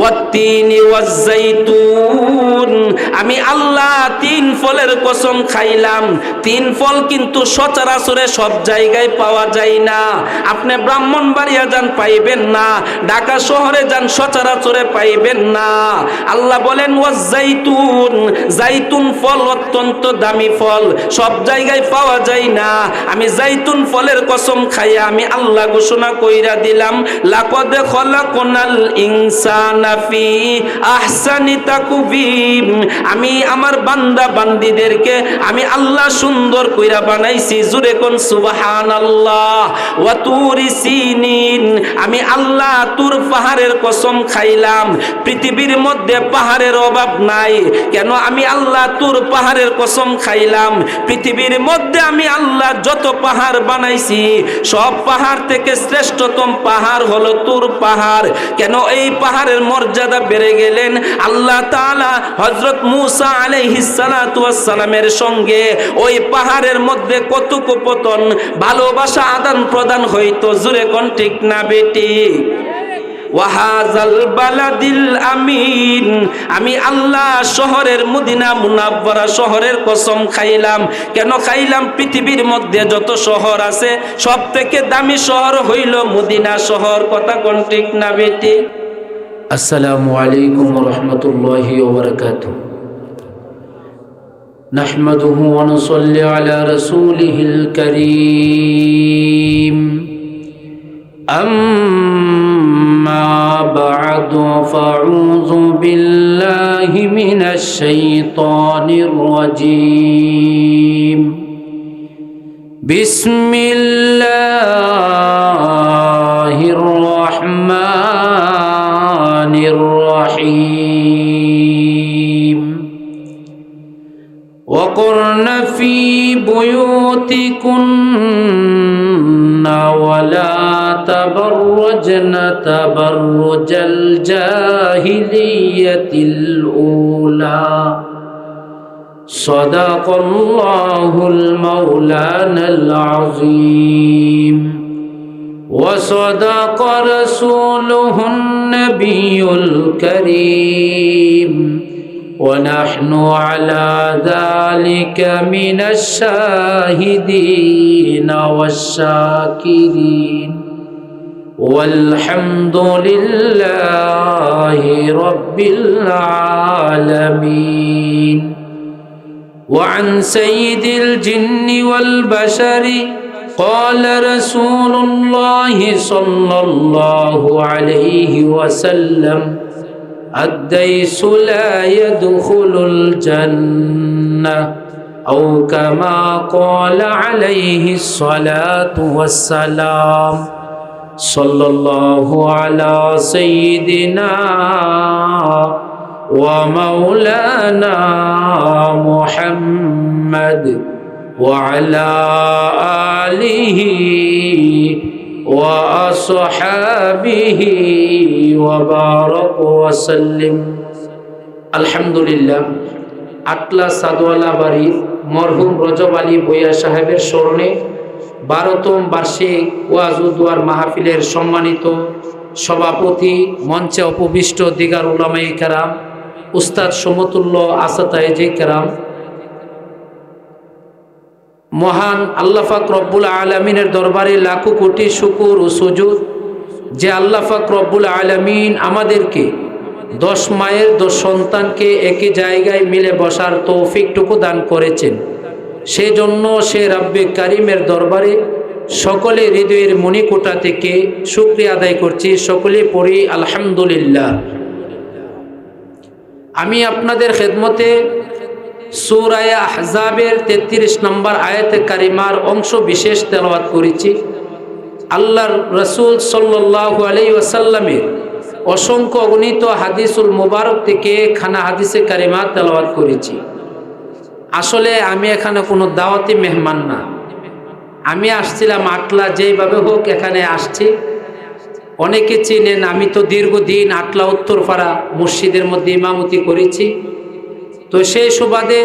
ওয়াত-তিনি ওয়াজ-যাইতুন, আমি আল্লাহ তিন ফলের কসম খাইলাম। তিন ফল কিন্তু সচরাচরে সব জায়গায় পাওয়া যায় না। আপনি ব্রাহ্মণবাড়িয়া যান, পাইবেন না। ঢাকা শহরে যান, সচরাচরে পাইবেন না। আল্লাহ বলেন ওয়াজ-যাইতুন, জাইতুন ফল অত্যন্ত দামি ফল, সব জায়গায় পাওয়া যায় না। আমি জাইতুন ফলের কসম খাইয়া আমি আল্লাহ ঘোষণা কইরা দিলাম, লাকাদ খলাকনাল ইনসানা ফি আহসানি তাকবীম, আমি আমার বান্দা বান্দীদেরকে আমি আল্লাহ সুন্দর কইরা বানাইছি। জোরে কোন সুবহানাল্লাহ। ওয়া তুরি সিনিন, আমি আল্লাহ তুর পাহাড়ের কসম খাইলাম। পৃথিবীর মধ্যে পাহাড়ের অভাব নাই। কেন আমি আল্লাহ তুর পাহাড়ের কসম খাইলাম? পৃথিবীর মধ্যে আমি আল্লাহ যত পাহাড় বানাইছি সব পাহাড় থেকে শ্রেষ্ঠতম পাহাড় হলো তুর পাহাড়। কেন এই পাহাড়ের মর্যাদা বেড়ে গেলেন? আল্লাহ তাআলা হযরত মূসা আলাইহিস সালাতু ওয়াস সালামের সঙ্গে ওই পাহাড়ের মধ্যে কথোপকথন, ভালোবাসা আদান প্রদান হইতো। জোরে কোন ঠিক না বেটি? ওয়াহাজাল বালাদিল আমিন, আমি আল্লাহ শহরের মদিনা মুনাওয়ারা শহরের কসম খাইলাম। কেন খাইলাম? পৃথিবীর মধ্যে যত শহর আছে সব থেকে দামি শহর হইল মদিনা শহর। কথা কোন ঠিক না বেটি? আসসালামু আলাইকুম ওয়া রাহমাতুল্লাহি ওয়া বারাকাতুহু। নাহমাদুহু ওয়া নুসাল্লি আলা রাসূলিহিল কারীম। أما بعد فأعوذ بالله من الشيطان الرجيم. بسم الله الرحمن الرحيم. وقرن في بيوتكن ولا تبرجن تبرج الجاهلية الأولى. صدق الله المولانا العظيم وصدق رسوله النبي الكريم ونحن على ذلك من الشاهدين والشاكرين والحمد لله رب العالمين. وعن سيد الجن والبشر قال رسول الله صلى الله عليه وسلم الديس لا يدخل الجنة أو كما قال عليه الصلاة والسلام. صلى الله على سيدنا ومولانا محمد وعلى آله وأصحابه وبارك وسلم. আলহামদুলিল্লাহ, আটলা সাদওয়ালা বাড়ির মরহুম রজব আলী ভূঁইয়া সাহেবের স্মরণে 12তম বার্ষিক ওয়াজ ও দোয়ার মাহফিলের সম্মানিত সভাপতি, মঞ্চে উপবিষ্ট দিগার উলামায়ে কেরাম, উস্তাদ সমতুল্য আসাতায়ে কেরাম, মহান আল্লাহ পাক রব্বুল আলামিনের দরবারে লাখো কোটি শুকর ও সুজুদ যে আল্লাহ পাক রব্বুল আলামিন আমাদেরকে 10 মায়ের 10 সন্তানকে একই জায়গায় মিলে বসার তৌফিকটুকু দান করেছেন। সেই জন্য সে রাব্বে কারিমের দরবারে সকলে হৃদয়ের মণিকোটা থেকে শুকরিয়া আদায় করছি। সকলে পড়ি আলহামদুলিল্লাহ। আমি আপনাদের খেদমতে সূরা আহজাবের 33 নম্বর আয়াতে কারিমার অংশ বিশেষ তেলাওয়াত করেছি। আল্লাহর রাসূল সাল্লাল্লাহু আলাইহি ওয়াসাল্লামের অসংখ্য অগণিত হাদিসুল মুবারক থেকে খানা হাদিসে কারিমা তেলাওয়াত করেছি। আসলে আমি এখানে কোনো দাওয়াতি মেহমান না, আমি আসছিলাম আটলা, যেইভাবে হোক এখানে আসছি। অনেকে চিনেন, আমি তো দীর্ঘদিন আটলা উত্তরপাড়া মসজিদের মধ্যে ইমামতি করেছি। তো সেই সুবাদে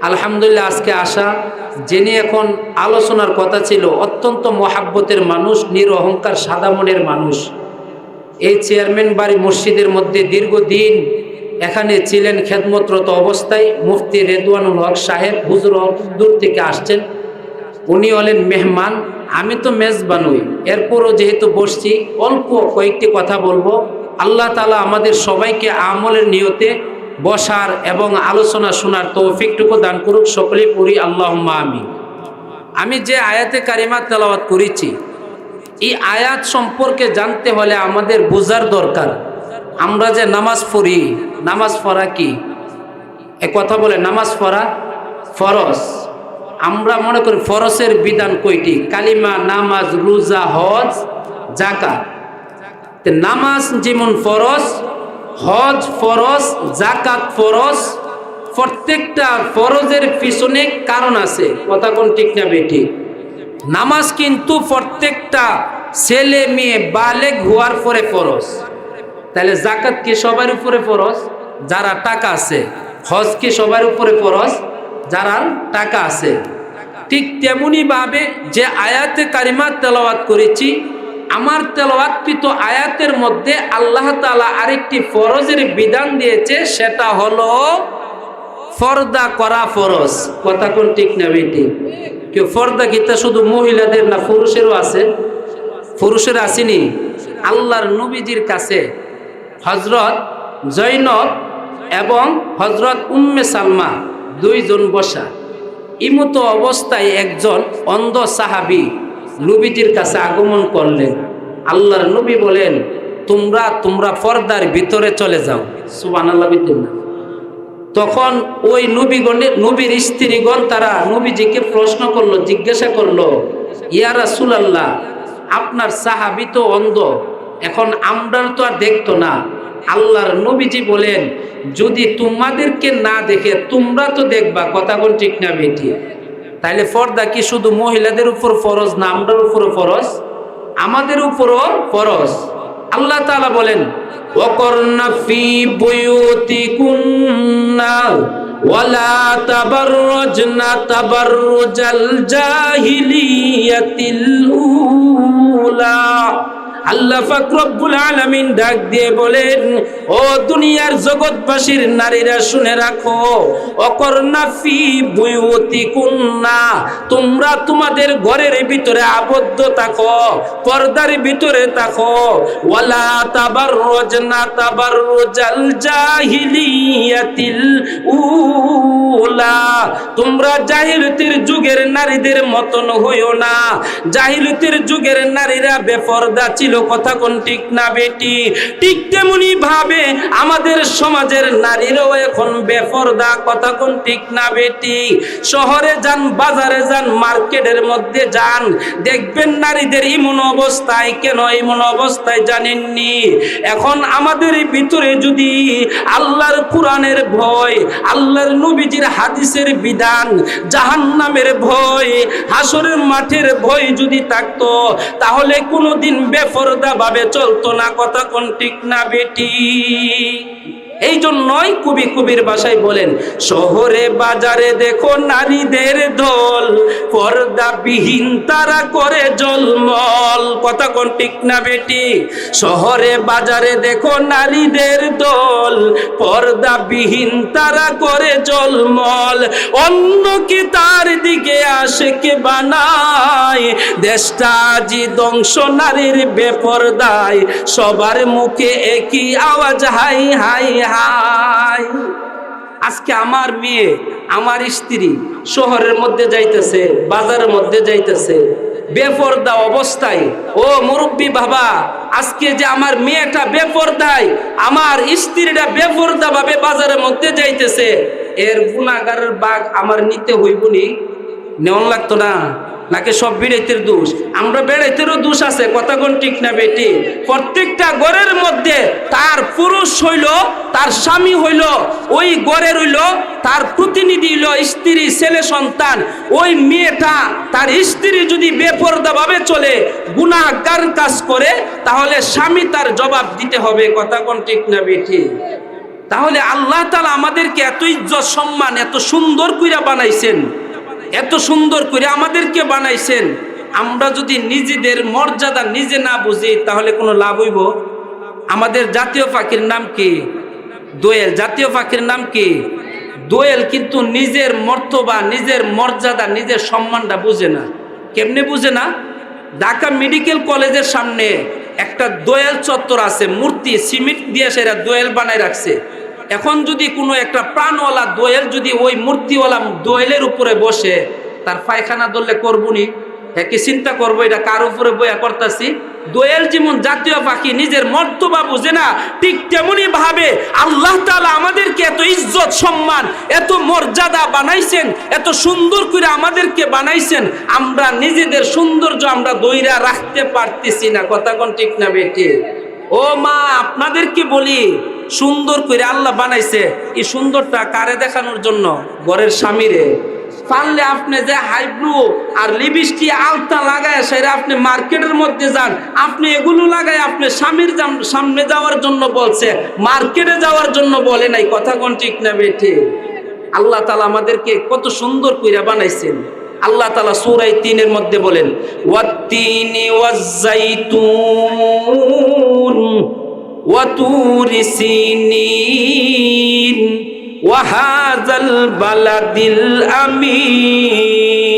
আলহামদুলিল্লাহ আজকে আসা। যিনি এখন আলোচনার কথা ছিল, অত্যন্ত মহাব্বতের মানুষ, নিরঅহংকার সাদা মনের মানুষ, এই চেয়ারম্যান বাড়ি মসজিদের মধ্যে দীর্ঘদিন এখানে ছিলেন খেদমতরত অবস্থায় মুফতি রেদওয়ানুল হক সাহেব হুজুর দূর থেকে আসছেন। উনি হলেন মেহমান, আমি তো মেজবানুই, এরপরও যেহেতু বসছি অল্প কয়েকটি কথা বলবো। আল্লাহ তাআলা আমাদের সবাইকে আমলের নিয়তে বসার এবং আলোচনা শোনার তৌফিকটুকু দান করুক, সকলেই পড়ি আল্লাহুম্মা আমিন। আমি যে আয়াতে কারিমা তেলাওয়াত করেছি, এই আয়াত সম্পর্কে জানতে হলে আমাদের বোঝার দরকার। আমরা যে নামাজ পড়ি, নামাজ পড়া কি? এ কথা বলে নামাজ পড়া ফরজ। আমরা মনে করি ফরজের বিধান কয়টি? কালিমা, নামাজ, রোজা, হজ, যাকাত। নামাজ যেমন ফরজ, হজ ফরজ, যাকাত ফরজ। প্রত্যেকটা ফরজের পিছনে কারণ আছে, কথা কোন ঠিক না বেঠিক? নামাজ কিন্তু প্রত্যেকটা ছেলে মেয়ে বালেগ হওয়ার পরে ফরজ। তাহলে যাকাত কি সবার উপরে ফরজ যারা টাকা আছে? হজ কি সবার উপরে ফরজ যারা টাকা আছে? ঠিক তেমনি ভাবে যে আয়াতে কারিমা তেলাওয়াত করেছি, আমার তেলাওয়াতকৃত আয়াতের মধ্যে আল্লাহ তাআলা আরেকটি ফরজের বিধান দিয়েছে, সেটা হলো পর্দা করা ফরজ। কথা কোন ঠিক না বেঠিক? কেউ পর্দা কিতা শুধু মহিলাদের না, পুরুষেরও আছে? পুরুষের আসেনি? আল্লাহর নবীজির কাছে হযরত জৈনব এবং হযরত উম্মে সালমা দুইজন বসা। ইমতো অবস্থায় একজন অন্ধ সাহাবী নবীজির কাছে আগমন করলেন। আল্লাহর নবী বলেন, তোমরা পর্দার ভিতরে চলে যাও। সুবহানাল্লাহ। তখন ওই নবীর স্ত্রীগণ তারা নবীজিকে প্রশ্ন করলো, জিজ্ঞাসা করলো, ইয়া রাসূলুল্লাহ, আপনার সাহাবী তো অন্ধ, এখন আমরা তো আর দেখতো না। আল্লাহর নবীজি বলেন, যদি তোমাদেরকে না দেখে তোমরা তো দেখবা। কথা কোন ঠিক না বেটি? তাইলে পর্দা কি শুধু মহিলাদের উপর ফরজ না আমরার উপরও ফরজ? আমাদের উপরও ফরজ। আল্লাহ তাআলা বলেন, ওয়াকরনা ফি বুয়ুতিকুন্না ওয়ালা তাবাররাজনা তাবাররুজাল জাহিলিয়াতিল উলা। আল্লাহ পাক রব্বুল আলামিন ডাক দিয়ে বলেন, ও দুনিয়ার জগৎবাসীর নারীরা শুনে রাখো, অকরনা ফি বুয়ুতিকুন্না, তোমরা তোমাদের ঘরের ভিতরে আবদ্ধ থাকো, পর্দার ভিতরে থাকো। ওয়ালা তাবাররুজনা তাবাররুজাল জাহিলিয়াতিল উলা, তোমরা জাহিলিয়াতের যুগের নারীদের মতন হইও না। জাহিলিয়াতের যুগের নারীরা বেপরদা ছিল। কথা কোন ঠিক না বেটি? ঠিক তেমনি ভাবে আমাদের সমাজের নারীরাও এখন বেপরদা। কথা কোন ঠিক না বেটি? শহরে যান, বাজারে যান, মার্কেটের মধ্যে যান, দেখবেন নারীদের এমন অবস্থায়। কেন এমন অবস্থায় জানেননি? এখন আমাদের ভিতরে যদি আল্লাহর কোরআনের ভয়, আল্লাহর নবীজির হাদিসের বিধান, জাহান্নামের ভয়, হাসরের মাঠের ভয় যদি থাকতো, তাহলে কোনোদিন বেপরদা ভাবে চলতো না। কথা কোন ঠিক না বেটি? এই জন্যই কবির ভাষায় বলেন, শহরে বাজারে দেখো নারীদের দল, পর্দাবিহীন তারা করে জলমল। কথা কোন ঠিক না বেটি? শহরে বাজারে দেখো নারীদের দল, পর্দাবিহীন তারা করে জলমল। অন্য কি তার দিকে আসে কে বানায়, দেশটা আজি ধ্বংস নারীর বেপরদায়, সবার মুখে একই আওয়াজ, হাই হাই হাই। আজকে আমার মেয়ে, আমার স্ত্রী শহরের মধ্যে যাইতেছে, বাজারের মধ্যে যাইতেছে বেপরদা অবস্থায়। ও মুরব্বী বাবা, আজকে যে আমার মেয়েটা বেপরদায়, আমার স্ত্রীটা বেপরদা ভাবে বাজারের মধ্যে যাইতেছে, এর গুনাহগারের ভাগ আমার নিতে হইবনি? নেওয়ান লাগতো না? নাকি সব বেড়াইতের দোষ? আমরা বেড়াইতেরও দোষ আছে। কথা কোন ঠিক না বেটি? প্রত্যেকটা ঘরের মধ্যে তার পুরুষ হইল, তার স্বামী হইল, ওই ঘরের হইল তার প্রতিনিধি হইল স্ত্রী, ছেলে সন্তান। ওই মেয়েটা, তার স্ত্রী যদি বেপরদা ভাবে চলে, গুনাহগার কাজ করে, তাহলে স্বামী তার জবাব দিতে হবে। কথা কোন ঠিক না বেটি? তাহলে আল্লাহ তাআলা আমাদেরকে এত ইজ্জত সম্মান, এত সুন্দর কইরা বানাইছেন, এত সুন্দর করে আমাদেরকে বানাইছেন। আমরা যদি নিজেদের মর্যাদা নিজে না বুঝি, তাহলে কোনো লাভ হইব? আমাদের জাতীয় পাখির নাম কি? দোয়েল। জাতীয় পাখির নাম কি? দোয়েল। কিন্তু নিজের মর্তবা, নিজের মর্যাদা, নিজের সম্মানটা বুঝে না। কেমনে বুঝে না? ঢাকা মেডিকেল কলেজের সামনে একটা দোয়েল চত্বর আছে, মূর্তি সিমেন্ট দিয়ে সেটা দোয়েল বানায় রাখছে। এখন যদি কোনো একটা প্রাণওয়ালা দোয়েল যদি ওই মূর্তিওয়ালা দোয়েলের উপরে বসে তার পায়খানা ধরলে করবনি? হ্যাঁ, কি চিন্তা করবো এটা কার উপরে বয়া করতেছি? দোয়েল যেমন জাতীয় পাখি নিজের মর্তবা বুঝে না, ঠিক তেমনি ভাবে আল্লাহ তাআলা আমাদেরকে এত ইজ্জত সম্মান, এত মর্যাদা বানাইছেন, এত সুন্দর করে আমাদেরকে বানাইছেন, আমরা নিজেদের সৌন্দর্য আমরা ধইরা রাখতে পারতেছি না। কথা কোন ঠিক না বেটি? ও মা, আপনাদেরকে বলি, সুন্দর করে আল্লাহ বানাইছে, এই সুন্দরটা কারে দেখানোর জন্য? ঘরের স্বামীরে। পারলে আপনি যে হাইব্রু আর লিপস্টিক আলতা লাগায় সেটা আপনি মার্কেটের মধ্যে যান, আপনি এগুলো লাগায় আপনি স্বামীর সামনে যাওয়ার জন্য বলছে, মার্কেটে যাওয়ার জন্য বলে নাই। কথা কোন ঠিক না বেঠি? আল্লাহ তাআলা আমাদেরকে কত সুন্দর কইরা বানাইছেন। আল্লাহ তাআলা সূরা ৩-এর মধ্যে বলেন, ওয়াত-তিনি ওয়াজ-যাইতুন ওয়া তুরি সিনিন ওয়াহাযাল বালাদিল আমিন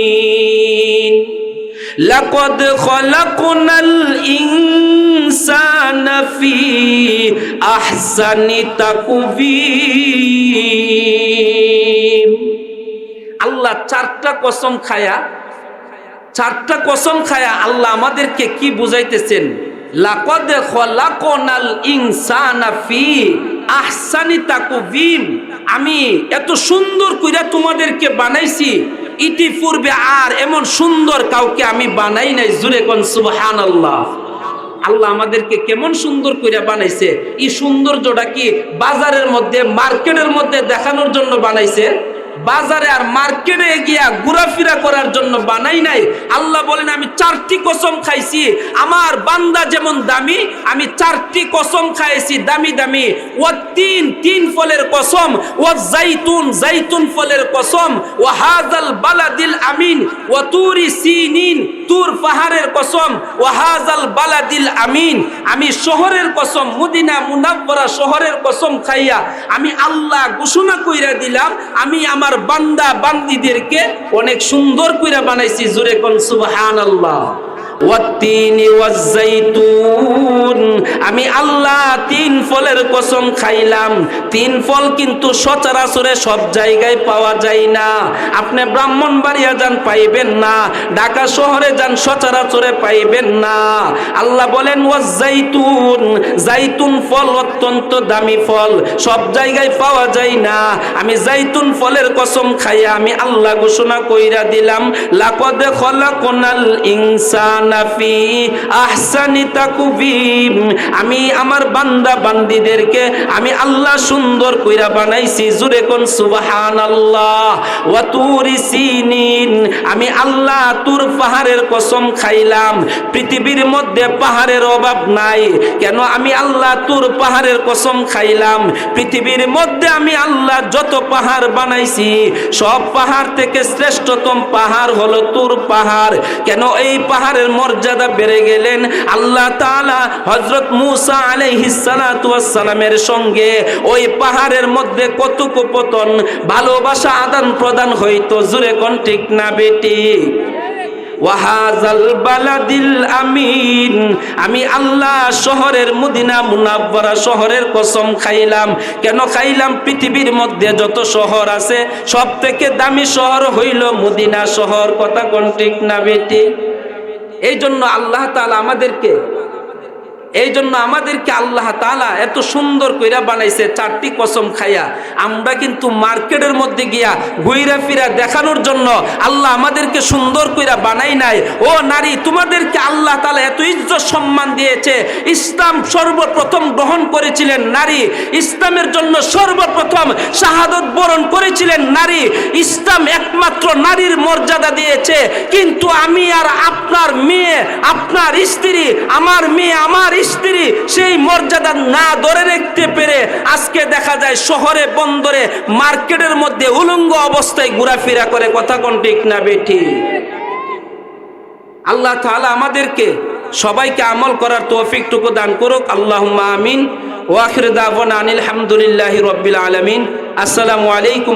লাকাদ খালাকনাল ইনসানা ফি আহসানি তাকওয়িম। আল্লাহ চারটা কসম খায়া আল্লাহ আমাদেরকে কি বুঝাইতেছেন? লাকাদ খালাকনাল ইনসানা ফি আহসানি তাকওয়িম। আমি এত সুন্দর কইরা তোমাদেরকে বানাইছি, ইতিপূর্বে আর এমন সুন্দর কাউকে আমি বানাই নাই। জুরে কোন সুবহানাল্লাহ। আল্লাহ আমাদেরকে কেমন সুন্দর কইরা বানাইছে। এই সৌন্দর্যটা কি বাজারের মধ্যে, মার্কেটের মধ্যে দেখানোর জন্য বানাইছে? বাজারে আর মার্কেটে গিয়া ঘোরাফেরা করার জন্য বানাই নাই। আল্লাহ বলেন, আমি চারটি কসম খাইছি, আমার বান্দা যেমন দামি, আমি চারটি কসম খাইছি দামি দামি। তিন ফলের কসম, জাইতুন ফলের কসম, ওয়াহাযাল বালাদিল আমিন, ওয়া তুরি সিনিন তুর পাহাড়ের কসম, ওয়াহাযাল বালাদিল আমিন। আমি শহরের কসম, মদিনা মুনাওয়ারা শহরের কসম খাইয়া আমি আল্লাহ ঘোষণা কইরা দিলাম, আমি আমার বান্দা বান্দীদেরকে অনেক সুন্দর কইরা বানাইছি। জোরে কোন সুবহানাল্লাহ। ওয়াত-তিনি ওয়াজ-যাইতুন, আমি আল্লাহ ৩ ফলের কসম খাইলাম। ৩ ফল কিন্তু সচরাচরে সব জায়গায় পাওয়া যায় না। আপনি ব্রাহ্মণবাড়িয়া যান পাইবেন না, ঢাকা শহরে যান সচরাচরে পাইবেন না। আল্লাহ বলেন ওয়াজ-যাইতুন, জাইতুন ফল অত্যন্ত দামি ফল, সব জায়গায় পাওয়া যায় না। আমি জাইতুন ফলের কসম খাইয়া আমি আল্লাহ ঘোষণা কইরা দিলাম, লাকাদ খালাকনাল ইনসানা ফি আহসানি তাকওয়িম। আমি আমার বান্দা বান্দীদেরকে আমি আল্লাহ সুন্দর কইরা বানাইছি। জোরে কোন সুবহানাল্লাহ। ওয়া তুরি সিনিন, আমি আল্লাহ তুর পাহাড়ের কসম খাইলাম। পৃথিবীর মধ্যে পাহাড়ের অভাব নাই। কেন? আমি আল্লাহ তুর পাহাড়ের কসম খাইলাম। পৃথিবীর মধ্যে আমি আল্লাহ যত পাহাড় বানাইছি সব পাহাড় থেকে শ্রেষ্ঠতম পাহাড় হলো তুর পাহাড়। কেন? এই পাহাড়ের মর্যাদা বেড়ে গেলেন আল্লাহ তাআলা হযরত মূসা আলাইহিস সালাতু ওয়াস সালামের সঙ্গে ওই পাহাড়ের মধ্যে কথোপকথন, ভালোবাসা আদান প্রদান হইতো। জোরে কোন ঠিক না বেটি? ওয়াহাযাল বালাদিল আমিন, আমি আল্লাহ শহরের মদিনা মুনাওয়ারা শহরের কসম খাইলাম। কেন খাইলাম? পৃথিবীর মধ্যে যত শহর আছে সব থেকে দামি শহর হইল মদিনা শহর। কথা কোন ঠিক না বেটি? এই জন্য আল্লাহ তাআলা আল্লাহ তাআলা এত সুন্দর কইরা বানাইছে। 4টি কসম খাইয়া আমরা কিন্তু মার্কেটের মধ্যে গিয়া ঘুইরা ফিরা দেখানোর জন্য আল্লাহ আমাদেরকে সুন্দর কইরা বানাই নাই। ও নারী, তোমাদেরকে আল্লাহ তাআলা এত ইজ্জত সম্মান দিয়েছে। ইসলাম সর্বপ্রথম গ্রহণ করেছিলেন নারী, ইসলামের জন্য সর্বপ্রথম শাহাদত বরণ করেছিলেন নারী। ইসলাম একমাত্র নারীর মর্যাদা দিয়েছে। কিন্তু আমি আর আপনার মেয়ে, আপনার স্ত্রী, আমার মেয়ে, আমার স্ত্রী সেই মর্যাদা না ধরে রাখতে পেরে আজকে দেখা যায় শহরে, বন্দরে, মার্কেটের মধ্যে উলঙ্গ অবস্থায় ঘোরাফেরা করে। কথা কোন ঠিক না বেটি? আল্লাহ তাআলা আমাদেরকে সবাইকে আমল করার তৌফিকটুকু দান করুক। আল্লাহুম্মা আমিন। ওয়া আখিরু দাওয়ানা আনিল হামদুলিল্লাহি রাব্বিল আলামিন। আসসালামু আলাইকুম।